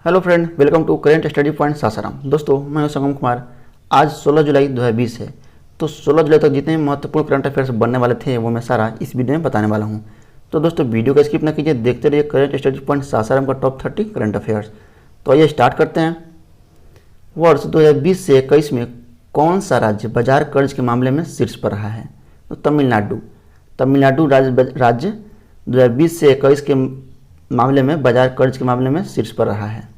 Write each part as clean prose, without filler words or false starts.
Hello friend, welcome to current study point Sasaram. दोस्तों, मैं हूं संगम कुमार। आज 16 जुलाई 2020 है। तो 16 जुलाई तक जितने महत्वपूर्ण करंट अफेयर्स बनने वाले थे वो मैं सारा इस वीडियो में बताने वाला हूं। तो दोस्तों, वीडियो को स्किप ना कीजिए, देखते रहिए करेंट स्टडी पॉइंट सासाराम का टॉप 30 करंट अफेयर्स। तो आइए स्टार्ट करते हैं। वर्ष 2020 से 21 में कौन सा राज्य बाजार कर्ज के मामले में शीर्ष पर रहा है? तो तमिलनाडु राज्य 2020 से 21 के मामले में बाजार कर्ज के मामले में शीर्ष पर रहा है।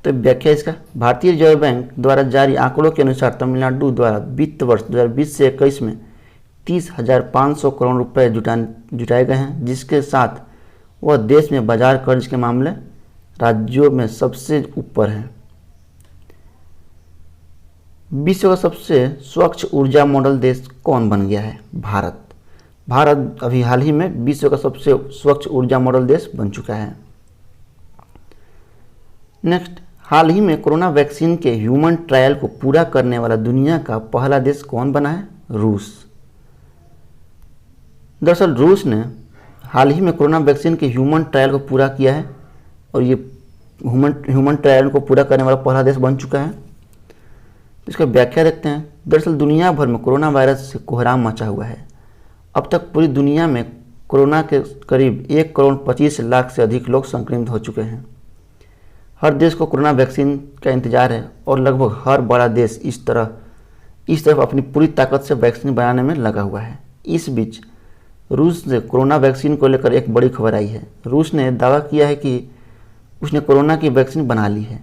तो व्याख्या इसका, भारतीय रिजर्व बैंक द्वारा जारी आंकड़ों के अनुसार तमिलनाडु द्वारा वित्त वर्ष 2020 से 21 में 30,500 करोड़ रुपए जुटाए गए हैं, जिसके साथ वह देश में बाजार कर्ज के मामले राज्यों में सबसे ऊपर है। विश्व का सबसे स्वच्छ ऊर्जा मॉडल देश कौन बन गया है? भारत अभी हाल ही में विश्व का सबसे स्वच्छ ऊर्जा मॉडल देश बन चुका है। नेक्स्ट, हाल ही में कोरोना वैक्सीन के ह्यूमन ट्रायल को पूरा करने वाला दुनिया का पहला देश कौन बना है? रूस। दरअसल रूस ने हाल ही में कोरोना वैक्सीन के ह्यूमन ट्रायल को पूरा किया है और ये ह्यूमन ट्रायल को पूरा करने वाला पहला देश बन चुका है। इसका व्याख्या देखते हैं। दरअसल दुनिया भर में कोरोना वायरस से कोहराम मचा हुआ है। अब तक पूरी दुनिया में कोरोना के करीब 1,25,00,000 से अधिक लोग संक्रमित हो चुके हैं। हर देश को कोरोना वैक्सीन का इंतजार है और लगभग हर बड़ा देश इस तरफ अपनी पूरी ताकत से वैक्सीन बनाने में लगा हुआ है। इस बीच रूस से कोरोना वैक्सीन को लेकर एक बड़ी खबर आई है। रूस ने दावा किया है कि उसने कोरोना की वैक्सीन बना ली है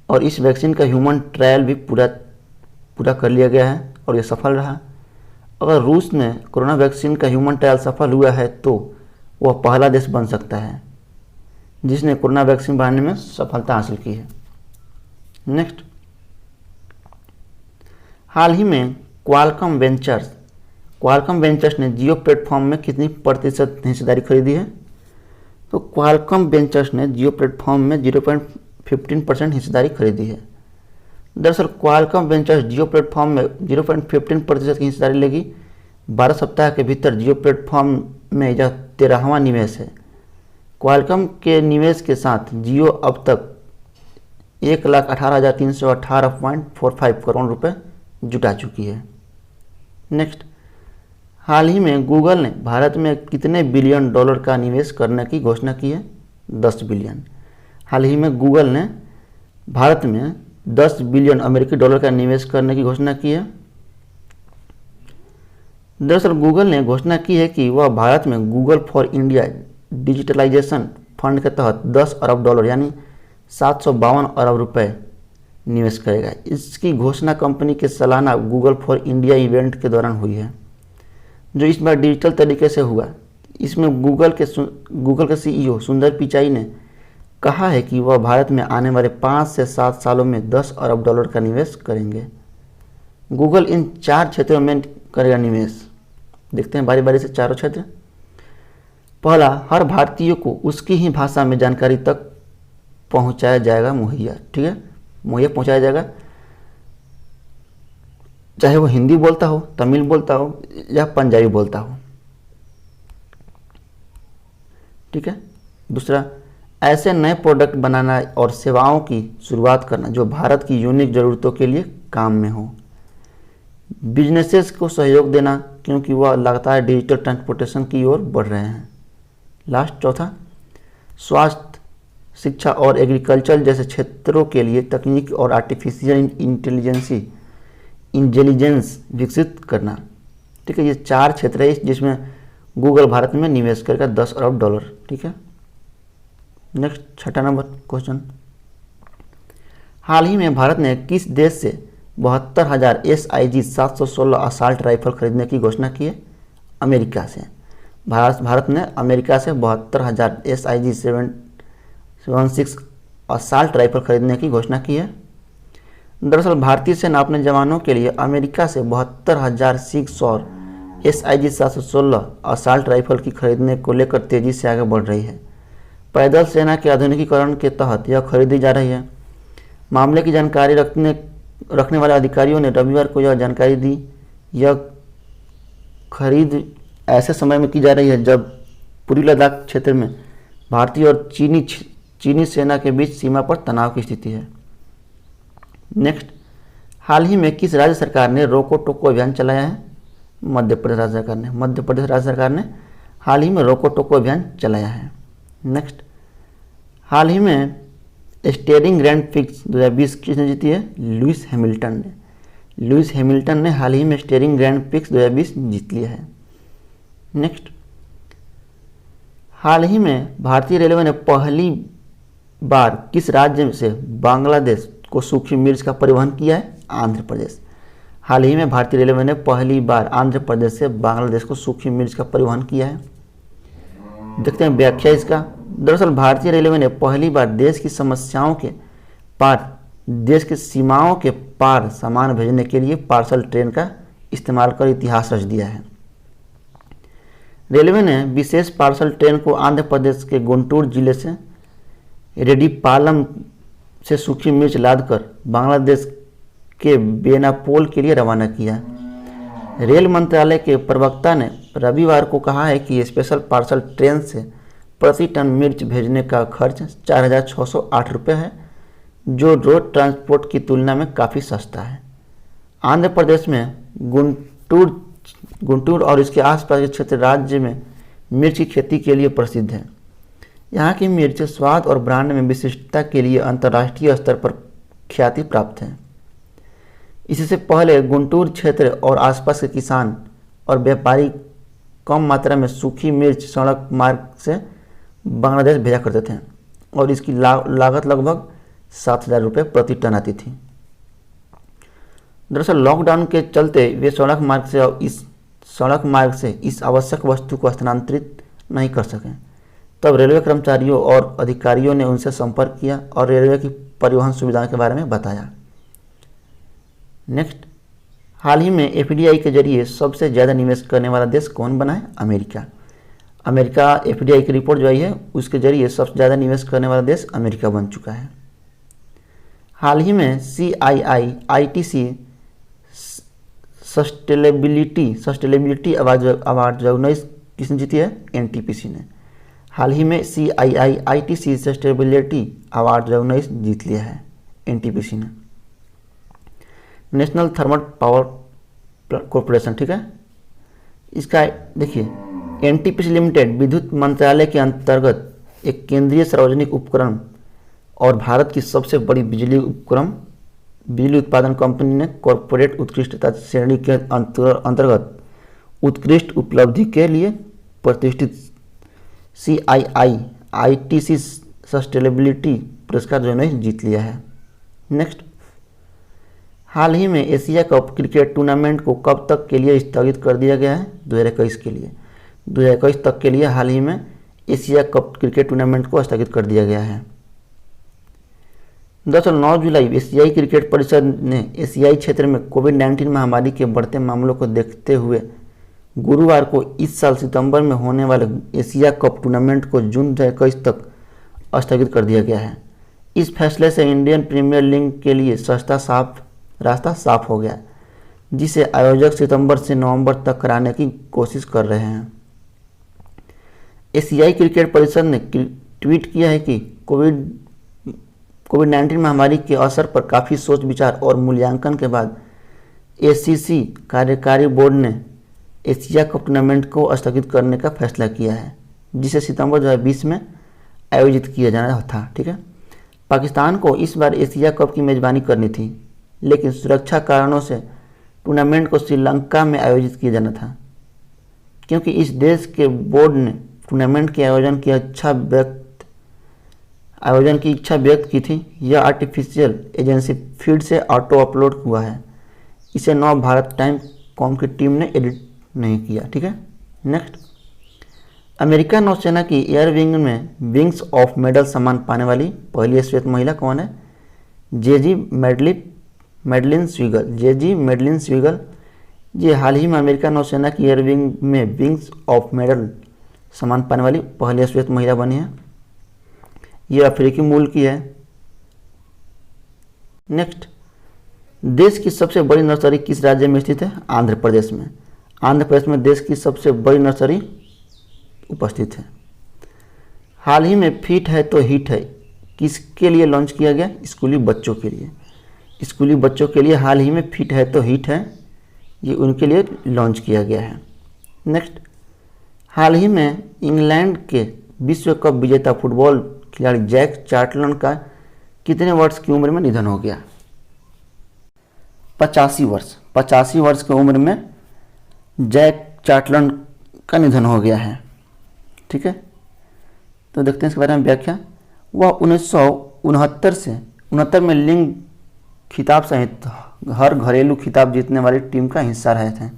और इस वैक्सीन का ह्यूमन ट्रायल भी पूरा कर लिया गया है और ये सफल रहा। अगर रूस ने कोरोना वैक्सीन का ह्यूमन ट्रायल सफल हुआ है तो वह पहला देश बन सकता है जिसने कोरोना वैक्सीन बनाने में सफलता हासिल की है। नेक्स्ट, हाल ही में क्वालकॉम वेंचर्स ने जियो प्लेटफॉर्म में कितनी प्रतिशत हिस्सेदारी खरीदी है? तो क्वालकॉम वेंचर्स ने जियो प्लेटफॉर्म में 0.15% हिस्सेदारी खरीदी है। दरअसल क्वालकॉम वेंचर्स जियो प्लेटफॉर्म में 0.15% की हिस्सेदारी लेगी। 12 सप्ताह के भीतर जियो प्लेटफॉर्म में यह 13वां निवेश है। क्वालकॉम के निवेश के साथ जियो अब तक 1,18,318.45 करोड़ रुपए जुटा चुकी है। नेक्स्ट, हाल ही में गूगल ने भारत में कितने बिलियन डॉलर का निवेश करने की घोषणा की है? 10 बिलियन। हाल ही में गूगल ने भारत में 10 बिलियन अमेरिकी डॉलर का निवेश करने की घोषणा की है। दरअसल गूगल ने घोषणा की है कि वह भारत में Google for India digitalisation fund के तहत 10 अरब डॉलर यानी 752 अरब रुपए निवेश करेगा। इसकी घोषणा कंपनी के सालाना गूगल फॉर इंडिया इवेंट के दौरान हुई है, जो इस बार डिजिटल तरीके से हुआ। इसमें गूगल के CEO सुंदर पिचाई ने कहा है कि वह भारत में आने वाले 5 से 7 सालों में 10 अरब डॉलर का निवेश करेंगे। गूगल इन 4 क्षेत्रों में करेगा निवेश। देखते हैं बारी बारी से चारों क्षेत्र। पहला, हर भारतीय को उसकी ही भाषा में जानकारी तक पहुंचाया जाएगा मुहैया। ठीक है, मुहैया पहुंचाया जाएगा, चाहे वो हिंदी बोलता हो, तमिल बोलता हो या पंजाबी बोलता हो। ठीक है। दूसरा, ऐसे नए प्रोडक्ट बनाना और सेवाओं की शुरुआत करना जो भारत की यूनिक ज़रूरतों के लिए काम में हो। बिजनेसेस को सहयोग देना क्योंकि वह लगातार डिजिटल ट्रांसपोर्टेशन की ओर बढ़ रहे हैं। लास्ट, चौथा, स्वास्थ्य, शिक्षा और एग्रीकल्चर जैसे क्षेत्रों के लिए तकनीक और आर्टिफिशियल इंटेलिजेंस विकसित करना। ठीक है, ये 4 क्षेत्र है जिसमें गूगल भारत में निवेश करेगा 10 अरब डॉलर। ठीक है। नेक्स्ट, 6ठा नंबर क्वेश्चन, हाल ही में भारत ने किस देश से 72,000 SIG 716 असाल्ट राइफल खरीदने की घोषणा की है? अमेरिका से। भारत ने अमेरिका से 72,000 SIG 716 असाल्ट राइफल खरीदने की घोषणा की है। दरअसल भारतीय सेना अपने जवानों के लिए अमेरिका से 72,600 SIG 716 असाल्ट राइफल की खरीदने को लेकर तेजी से आगे बढ़ रही है। पैदल सेना के आधुनिकीकरण के तहत यह खरीदी जा रही है। मामले की जानकारी रखने वाले अधिकारियों ने रविवार को यह जानकारी दी। यह खरीद ऐसे समय में की जा रही है जब पूर्वी लद्दाख क्षेत्र में भारतीय और चीनी चीनी सेना के बीच सीमा पर तनाव की स्थिति है। नेक्स्ट, हाल ही में किस राज्य सरकार ने रोको टोको अभियान चलाया है? मध्य प्रदेश राज्य सरकार ने। मध्य प्रदेश राज्य सरकार ने हाल ही में रोको टोको अभियान चलाया है। नेक्स्ट, हाल ही में स्टीयरिंग ग्रैंड प्रिक्स 2020 किसने जीती है? लुइस हैमिल्टन ने। लुइस हैमिल्टन ने हाल ही में स्टीयरिंग ग्रैंड प्रिक्स 2020 जीत लिया है। नेक्स्ट, हाल ही में भारतीय रेलवे ने पहली बार किस राज्य से बांग्लादेश को सूखी मिर्च का परिवहन किया है? आंध्र प्रदेश। हाल ही में भारतीय रेलवे ने पहली बार आंध्र प्रदेश से बांग्लादेश को सूखी मिर्च का परिवहन किया है। देखते हैं व्याख्या इसका। दरअसल भारतीय रेलवे ने पहली बार देश की समस्याओं के पार, देश की सीमाओं के पार सामान भेजने के लिए पार्सल ट्रेन का इस्तेमाल कर इतिहास रच दिया है। रेलवे ने विशेष पार्सल ट्रेन को आंध्र प्रदेश के गुंटूर जिले से रेड्डीपालम से सूखी मिर्च लादकर बांग्लादेश के बेनापोल के लिए रवाना किया। रेल मंत्रालय के प्रवक्ता ने रविवार को कहा है कि स्पेशल पार्सल ट्रेन से प्रति टन मिर्च भेजने का खर्च 4,608 रुपये है, जो रोड ट्रांसपोर्ट की तुलना में काफ़ी सस्ता है। आंध्र प्रदेश में गुंटूर और इसके आसपास के क्षेत्र राज्य में मिर्च की खेती के लिए प्रसिद्ध है। यहाँ की मिर्च स्वाद और ब्रांड में विशिष्टता के लिए अंतर्राष्ट्रीय स्तर पर ख्याति प्राप्त है। इससे पहले गुंटूर क्षेत्र और आसपास के किसान और व्यापारी कम मात्रा में सूखी मिर्च सड़क मार्ग से बांग्लादेश भेजा करते थे और इसकी लागत लगभग 7,000 रुपये प्रति टन आती थी। दरअसल लॉकडाउन के चलते वे सड़क मार्ग से इस आवश्यक वस्तु को स्थानांतरित नहीं कर सके। तब रेलवे कर्मचारियों और अधिकारियों ने उनसे संपर्क किया और रेलवे की परिवहन सुविधाओं के बारे में बताया। नेक्स्ट, हाल ही में एफडीआई के जरिए सबसे ज़्यादा निवेश करने वाला देश कौन बना है? अमेरिका। अमेरिका एफडीआई की रिपोर्ट जो आई है उसके जरिए सबसे ज़्यादा निवेश करने वाला देश अमेरिका बन चुका है। हाल ही में CII-ITC सस्टेनेबिलिटी अवार्ड 2019 किसने जीती है? NTPC ने। हाल ही में CII-ITC सस्टेनेबिलिटी अवार्ड 2019 जीत लिया है NTPC ने। नेशनल थर्मल पावर कॉरपोरेशन, ठीक है, इसका देखिए NTPC लिमिटेड विद्युत मंत्रालय के अंतर्गत एक केंद्रीय सार्वजनिक उपक्रम और भारत की सबसे बड़ी बिजली उत्पादन कंपनी ने कॉरपोरेट उत्कृष्टता श्रेणी के अंतर्गत उत्कृष्ट उपलब्धि के लिए प्रतिष्ठित CII-ITC सस्टेनेबिलिटी पुरस्कार 2019 जीत लिया है। नेक्स्ट, हाल ही में एशिया कप क्रिकेट टूर्नामेंट को कब तक के लिए स्थगित कर दिया गया है? 2021 के लिए। 2021 तक के लिए हाल ही में एशिया कप क्रिकेट टूर्नामेंट को स्थगित कर दिया गया है। दरअसल 9 जुलाई एशियाई क्रिकेट परिषद ने एशियाई क्षेत्र में कोविड-19 महामारी के बढ़ते मामलों को देखते हुए गुरुवार को इस साल सितंबर में होने वाले एशिया कप टूर्नामेंट को जून 2021 तक स्थगित कर दिया गया है। इस फैसले से इंडियन प्रीमियर लीग के लिए रास्ता साफ हो गया, जिसे आयोजक सितंबर से नवंबर तक कराने की कोशिश कर रहे हैं। एशियाई क्रिकेट परिषद ने ट्वीट किया है कि कोविड-19 महामारी के असर पर काफ़ी सोच विचार और मूल्यांकन के बाद ACC कार्यकारी बोर्ड ने एशिया कप टूर्नामेंट को स्थगित करने का फैसला किया है, जिसे सितंबर 2020 में आयोजित किया जाना था। ठीक है, पाकिस्तान को इस बार एशिया कप की मेज़बानी करनी थी, लेकिन सुरक्षा कारणों से टूर्नामेंट को श्रीलंका में आयोजित किया जाना था। क्योंकि इस देश के बोर्ड ने टूर्नामेंट के आयोजन की इच्छा व्यक्त की थी, यह आर्टिफिशियल एजेंसी फीड से ऑटो अपलोड हुआ है। इसे नव भारत टाइम कॉम की टीम ने एडिट नहीं किया। ठीक है, नेक्स्ट, अमेरिका नौसेना की एयर विंग में विंग्स ऑफ मेडल सम्मान पाने वाली पहली श्वेत महिला कौन है? जेजी मेडलिन स्वीगल। ये हाल ही में अमेरिका नौसेना की एयर विंग में विंग्स ऑफ मेडल सम्मान पाने वाली पहली श्वेत महिला बनी है। ये अफ्रीकी मूल की है। नेक्स्ट, देश की सबसे बड़ी नर्सरी किस राज्य में स्थित है? आंध्र प्रदेश में। आंध्र प्रदेश में देश की सबसे बड़ी नर्सरी उपस्थित है। हाल ही में फिट है तो हिट है किसके लिए लॉन्च किया गया? स्कूली बच्चों के लिए। स्कूली बच्चों के लिए हाल ही में फिट है तो हिट है, ये उनके लिए लॉन्च किया गया है। नेक्स्ट, हाल ही में इंग्लैंड के विश्व कप विजेता फुटबॉल खिलाड़ी जैक चार्टलन का कितने वर्ष की उम्र में निधन हो गया? 85 वर्ष। 85 वर्ष की उम्र में जैक चार्टलन का निधन हो गया है। ठीक है, तो देखते हैं इसके बारे में व्याख्या। वह 1969 में लिंग खिताब सहित हर घरेलू खिताब जीतने वाली टीम का हिस्सा रहे थे।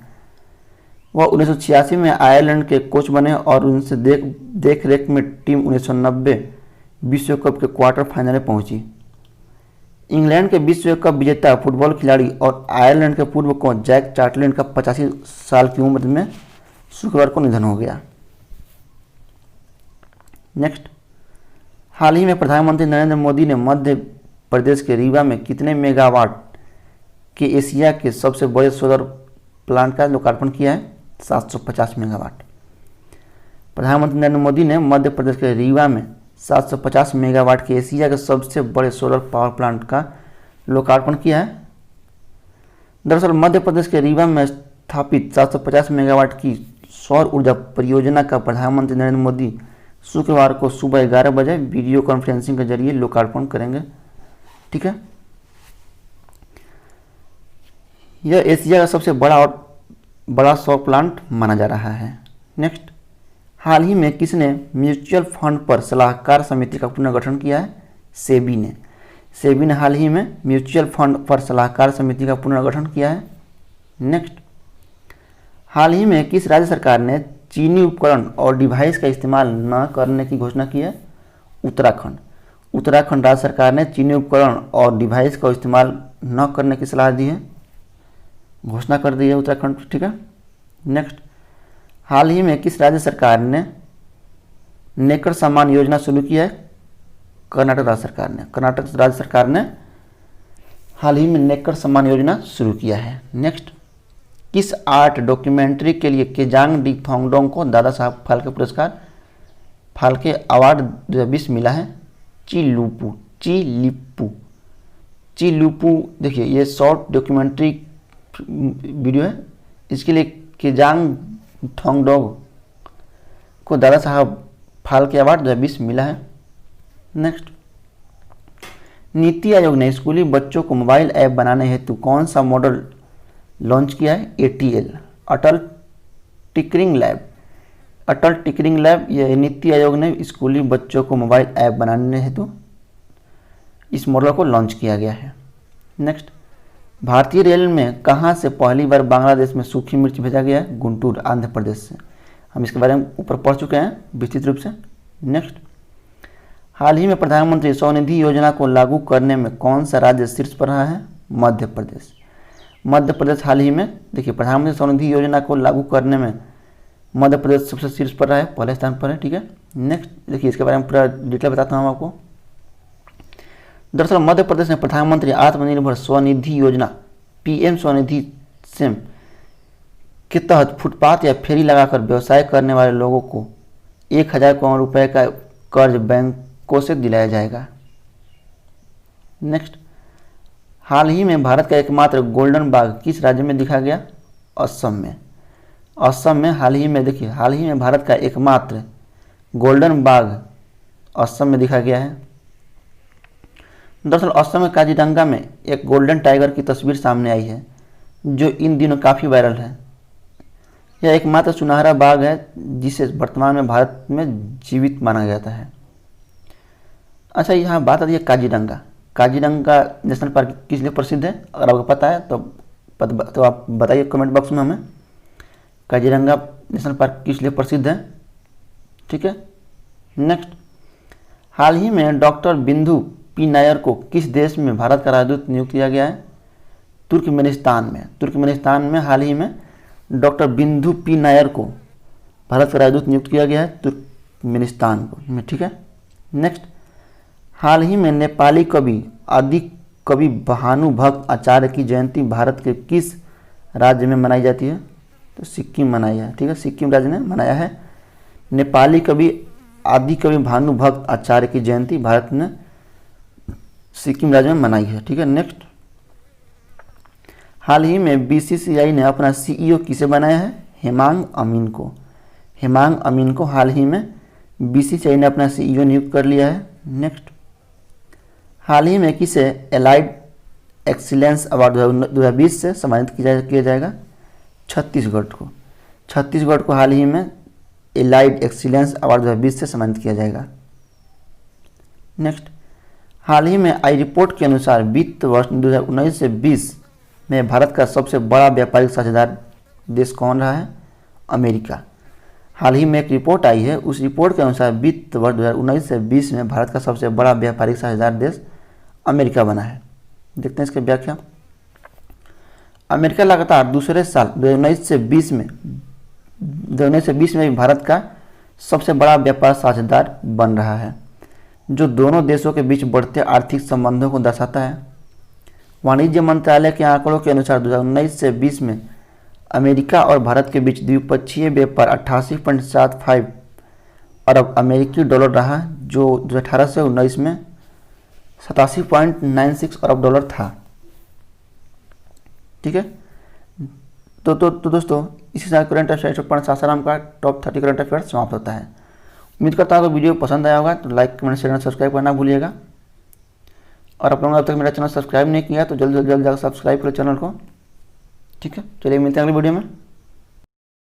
वह 1986 में आयरलैंड के कोच बने और उनसे देख रेख में टीम 1990 विश्व कप के क्वार्टर फाइनल में पहुंची। इंग्लैंड के विश्व कप विजेता फुटबॉल खिलाड़ी और आयरलैंड के पूर्व कोच जैक चार्टलन का 85 साल की उम्र में शुक्रवार को निधन हो गया। नेक्स्ट, हाल ही में प्रधानमंत्री नरेंद्र मोदी ने मध्य प्रदेश के रीवा में कितने मेगावाट के एशिया के सबसे बड़े सोलर प्लांट का लोकार्पण किया है? 750 मेगावाट। प्रधानमंत्री नरेंद्र मोदी ने मध्य प्रदेश के रीवा में 750 मेगावाट के एशिया के सबसे बड़े सोलर पावर प्लांट का लोकार्पण किया है। दरअसल मध्य प्रदेश के रीवा में स्थापित 750 मेगावाट की सौर ऊर्जा परियोजना का प्रधानमंत्री नरेंद्र मोदी शुक्रवार को सुबह 11 बजे वीडियो कॉन्फ्रेंसिंग के जरिए लोकार्पण करेंगे। ठीक है, यह एशिया का सबसे बड़ा सौर प्लांट माना जा रहा है। नेक्स्ट, हाल ही में किसने म्यूचुअल फंड पर सलाहकार समिति का पुनर्गठन किया है? सेबी ने। सेबी ने हाल ही में म्यूचुअल फंड पर सलाहकार समिति का पुनर्गठन किया है। नेक्स्ट, हाल ही में किस राज्य सरकार ने चीनी उपकरण और डिवाइस का इस्तेमाल न करने की घोषणा की है? उत्तराखंड। उत्तराखंड राज्य सरकार ने चीनी उपकरण और डिवाइस का इस्तेमाल न करने की सलाह दी है, घोषणा कर दी है उत्तराखंड। ठीक है, नेक्स्ट, हाल ही में किस राज्य सरकार ने नेकर सम्मान योजना शुरू की है? कर्नाटक राज्य सरकार ने। कर्नाटक राज्य सरकार ने हाल ही में नेकर सम्मान योजना शुरू किया है। नेक्स्ट, किस आर्ट डॉक्यूमेंट्री के लिए केजांग डी थोंगडोंग को दादा साहब फाल्के पुरस्कार फाल्के अवार्ड 2020 मिला है? चिलुपू। देखिए ये शॉर्ट डॉक्यूमेंट्री वीडियो है, इसके लिए केजांग थोंगडोंग को दादा साहब फाल्के अवार्ड 2020 मिला है। नेक्स्ट, नीति आयोग ने स्कूली बच्चों को मोबाइल ऐप बनाने हेतु कौन सा मॉडल लॉन्च किया है? ATL, अटल टिकरिंग लैब। अटल टिकरिंग लैब, यह नीति आयोग ने स्कूली बच्चों को मोबाइल ऐप बनाने हेतु इस मॉडल को लॉन्च किया गया है। नेक्स्ट, भारतीय रेल में कहां से पहली बार बांग्लादेश में सूखी मिर्च भेजा गया है? गुंटूर, आंध्र प्रदेश से। हम इसके बारे में ऊपर पढ़ चुके हैं विस्तृत रूप से। नेक्स्ट, हाल ही में प्रधानमंत्री स्वनिधि योजना को लागू करने में कौन सा राज्य शीर्ष पर रहा है? मध्य प्रदेश। मध्य प्रदेश हाल ही में, देखिए प्रधानमंत्री स्वनिधि योजना को लागू करने में मध्य प्रदेश सबसे शीर्ष पर रहा है, पहले स्थान पर है। ठीक है, नेक्स्ट देखिए इसके बारे में पूरा डिटेल बताता हूँ आपको। दरअसल मध्य प्रदेश ने प्रधानमंत्री आत्मनिर्भर स्वनिधि योजना PM स्वनिधि स्कीम के तहत फुटपाथ या फेरी लगाकर व्यवसाय करने वाले लोगों को 1000 करोड़ रुपए का कर्ज बैंकों से दिलाया जाएगा। नेक्स्ट, हाल ही में भारत का एकमात्र गोल्डन बाघ किस राज्य में दिखा गया? असम में। असम में हाल ही में भारत का एकमात्र गोल्डन बाघ असम में दिखा गया है। दरअसल असम में काजीरंगा में एक गोल्डन टाइगर की तस्वीर सामने आई है जो इन दिनों काफ़ी वायरल है। यह एकमात्र सुनहरा बाघ है जिसे वर्तमान में भारत में जीवित माना जाता है। अच्छा, यहाँ बात आती है काजीरंगा। काजीरंगा नेशनल पार्क किस लिए प्रसिद्ध है? अगर आपको पता है तो आप बताइए कमेंट बॉक्स में हमें, काजीरंगा नेशनल पार्क किस लिए प्रसिद्ध है। ठीक है, नेक्स्ट, हाल ही में डॉक्टर बिंदु पी नायर को किस देश में भारत का राजदूत नियुक्त किया गया है? तुर्कमेनिस्तान में। तुर्कमेनिस्तान में हाल ही में डॉक्टर बिंदु पी नायर को भारत का राजदूत नियुक्त किया गया है तुर्कमेनिस्तान में। ठीक है, नेक्स्ट, हाल ही में नेपाली कवि आदि कवि भानुभक्त आचार्य की जयंती भारत के किस राज्य में मनाई जाती है? तो सिक्किम मनाई है। ठीक है, सिक्किम राज्य ने मनाया है। नेपाली कवि आदि कवि भानुभक्त आचार्य की जयंती भारत में सिक्किम राज्य में मनाई है। ठीक है, नेक्स्ट, हाल ही में बीसीसीआई ने अपना सीईओ किसे बनाया है? हेमांग अमीन को। हेमांग अमीन को हाल ही में बीसीसीआई ने अपना सीईओ नियुक्त कर लिया है। नेक्स्ट, हाल ही में किसे एलाइड एक्सीलेंस अवार्ड 2020 से सम्मानित किया जाएगा? छत्तीसगढ़ को। छत्तीसगढ़ को हाल ही में एलाइड एक्सीलेंस अवार्ड 2020 से सम्मानित किया जाएगा। नेक्स्ट, हाल ही में आई रिपोर्ट के अनुसार वित्त वर्ष 2019 से 20 में भारत का सबसे बड़ा व्यापारिक साझेदार देश कौन रहा है? अमेरिका। हाल ही में एक रिपोर्ट आई है, उस रिपोर्ट के अनुसार वित्त वर्ष 2019 से 20 में भारत का सबसे बड़ा व्यापारिक साझेदार देश अमेरिका बना है। देखते हैं इसकी व्याख्या। अमेरिका लगातार दूसरे साल 2019 से 20 में भी भारत का सबसे बड़ा व्यापार साझेदार बन रहा है, जो दोनों देशों के बीच बढ़ते आर्थिक संबंधों को दर्शाता है। वाणिज्य मंत्रालय के आंकड़ों के अनुसार 2019 से 20 में अमेरिका और भारत के बीच द्विपक्षीय व्यापार 88.75 अरब अमेरिकी डॉलर रहा, जो 2018 से 19 में 87.96 अरब डॉलर था। ठीक है, तो दोस्तों इसी तरह करंट अफेयर्स पढ़ना सासाराम का टॉप 30 करंट अफेयर्स समाप्त होता है। उम्मीद करता हूँ अगर वीडियो पसंद आया होगा तो लाइक कमेंट शेयर सब्सक्राइब करना भूलिएगा। और आप लोगों ने अब तक मेरा चैनल सब्सक्राइब नहीं किया तो जल्द जाकर सब्सक्राइब करो चैनल को। ठीक है, चलिए मिलते हैं अगली वीडियो में।